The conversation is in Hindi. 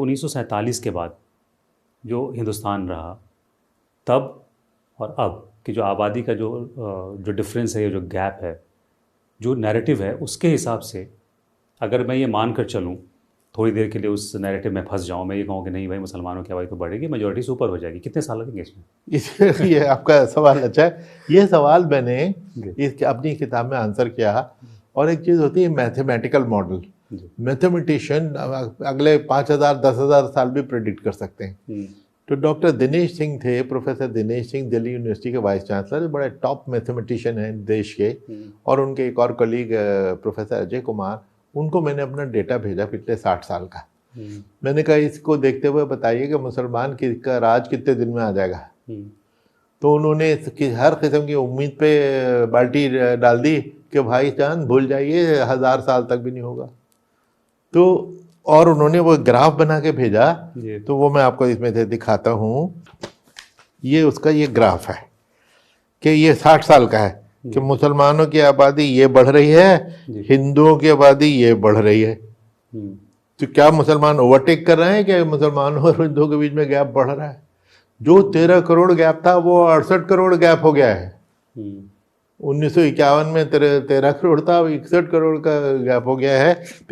1947 के बाद जो हिंदुस्तान रहा, तब और अब की जो आबादी का जो डिफरेंस है, जो गैप है, जो नैरेटिव है, उसके हिसाब से अगर मैं ये मान कर चलूँ, थोड़ी देर के लिए उस नैरेटिव में फंस जाऊँ, मैं ये कहूँ कि नहीं भाई मुसलमानों की आबादी तो बढ़ेगी, मेजोरिटी सुपर हो जाएगी, कितने साल लगेंगे इसमें? ये आपका सवाल अच्छा है। ये सवाल मैंने इस अपनी किताब में आंसर किया। और एक चीज़ होती है मैथमेटिकल मॉडल। मैथमेटिशियन अगले 5,000 10,000 साल भी प्रेडिक्ट कर सकते हैं। तो डॉक्टर दिनेश सिंह थे, प्रोफेसर दिनेश सिंह, दिल्ली यूनिवर्सिटी के वाइस चांसलर, बड़े टॉप मैथमेटिशियन हैं देश के। और उनके एक और कलीग प्रोफेसर अजय कुमार, उनको मैंने अपना डेटा भेजा पिछले 60 साल का। मैंने कहा इसको देखते हुए बताइए कि मुसलमान का राज कितने दिन में आ जाएगा। तो उन्होंने हर किस्म की उम्मीद पे बाल्टी डाल दी कि भाई जान भूल जाइए, 1000 साल तक भी नहीं होगा। तो और उन्होंने वो ग्राफ बना के भेजा, तो वो मैं आपको इसमें से दिखाता हूँ। ये उसका ये ग्राफ है कि ये 60 साल का है कि मुसलमानों की आबादी ये बढ़ रही है, हिंदुओं की आबादी ये बढ़ रही है। तो क्या मुसलमान ओवरटेक कर रहे हैं कि मुसलमानों और हिंदुओं के बीच में गैप बढ़ रहा है? जो 13 करोड़ गैप था वो 68 करोड़ गैप हो गया है। 1951 में 13 करोड़ था, 61 करोड़ का गैप हो गया है।